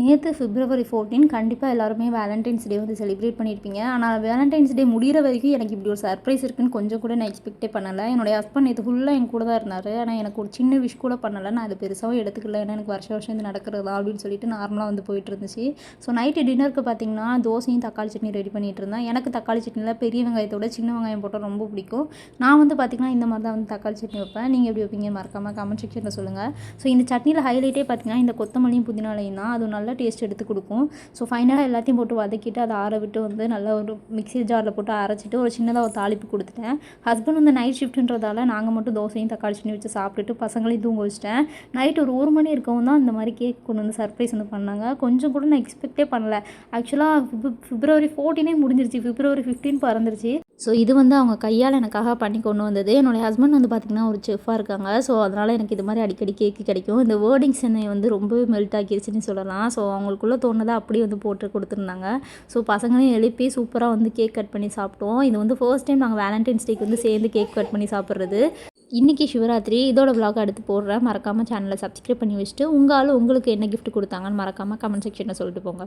நேற்று February 14 கண்டிப்பாக எல்லாருமே வேலண்டைன்ஸ் டே வந்து செலிப்ரேட் பண்ணியிருப்பீங்க. ஆனால் வேலண்டைன்ஸ் டே முடிகிற வரைக்கும் எனக்கு இப்படி ஒரு சர்ப்ரைஸ் இருக்குன்னு கொஞ்சம் கூட நான் எக்ஸ்பெக்டே பண்ணலை. என்னுடைய ஹஸ்பண்ட் நேற்று ஃபுல்லாக என் கூட தான் இருந்தார். ஆனால் எனக்கு ஒரு சின்ன விஷ் கூட பண்ணலை. நான் அது பெருசாகவும் எடுத்துக்கல. ஏன்னா எனக்கு வருஷம் இது நடக்கிறதா அப்படின்னு சொல்லிட்டு நார்மலாக வந்து போயிட்டு இருந்துச்சு. ஸோ நைட்டு டின்னருக்கு பார்த்தீங்கன்னா தோசையும் தக்காளி சட்னி ரெடி பண்ணிட்டு இருந்தேன். எனக்கு தக்காளி சட்னியில் பெரிய வெங்காயத்தோட சின்ன வெங்காயம் போட்டால் ரொம்ப பிடிக்கும். நான் வந்து பார்த்திங்கன்னா இந்த மாதிரி தான் வந்து தக்காளி சட்னி வைப்பேன். நீங்கள் எப்படி வைப்பீங்க மறக்காமல் கமெண்ட் செக்ஷனில் சொல்லுங்கள். ஸோ இந்த சட்னியில் ஹைலைட்டே பார்த்தீங்கன்னா இந்த கொத்தமல்லியும் புதினாலையும் தான். அது நல்ல டேஸ்ட் எடுத்து கொடுக்கும். ஸோ ஃபைனலாக எல்லாத்தையும் போட்டு வதக்கிட்டு அதை ஆற விட்டு வந்து நல்லா ஒரு மிக்ஸி ஜாரில் போட்டு அரைச்சிட்டு ஒரு சின்னதாக ஒரு தாளிப்பு கொடுத்துட்டேன். ஹஸ்பண்ட் வந்து நைட் ஷிஃப்ட்டுன்றதால நாங்கள் மட்டும் தோசையும் தக்காளி சட்னி வச்சு சாப்பிட்டுட்டு பசங்களையும் தூங்க வச்சிட்டேன். நைட் ஒரு 1 மணி இருக்கவும் தான் இந்த மாதிரி கேக் கொண்டு வந்து சர்ப்ரைஸ் வந்து பண்ணாங்க. கொஞ்சம் கூட நான் எக்ஸ்பெக்டே பண்ணல. ஆக்சுவலாக February 14 முடிஞ்சிருச்சு. February 15 பறந்துருச்சு. ஸோ இது வந்து அவங்க கையால் எனக்காக பண்ணி கொண்டு வந்தது. என்னுடைய ஹஸ்பண்ட் வந்து பார்த்திங்கன்னா ஒரு செஃப்பாக இருக்காங்க. ஸோ அதனால் எனக்கு இது மாதிரி அடிக்கடி கேக்கு கிடைக்கும். இந்த வேர்டிங்ஸ் என்னை வந்து ரொம்பவே மெல்ட் ஆக்கிருச்சுன்னு சொல்லலாம். ஸோ அவங்களுக்குள்ளே தோணுதை அப்படியே வந்து போட்டு கொடுத்துருந்தாங்க. ஸோ பசங்களையும் எழுப்பி சூப்பராக வந்து கேக் கட் பண்ணி சாப்பிட்டோம். இது வந்து ஃபர்ஸ்ட் டைம் நாங்கள் வேலண்டைன்ஸ் டேக்கு வந்து சேர்ந்து கேக் கட் பண்ணி சாப்பிட்றது. இன்றைக்கி சிவராத்திரி. இதோட விலாக் அடுத்து போடுறேன். மறக்காமல் சேனலை சப்ஸ்கிரைப் பண்ணி வச்சுட்டு உங்களுக்கு என்ன கிஃப்ட் கொடுத்தாங்கன்னு மறக்காமல் கமெண்ட் செக்ஷனில் சொல்லிட்டு போங்க.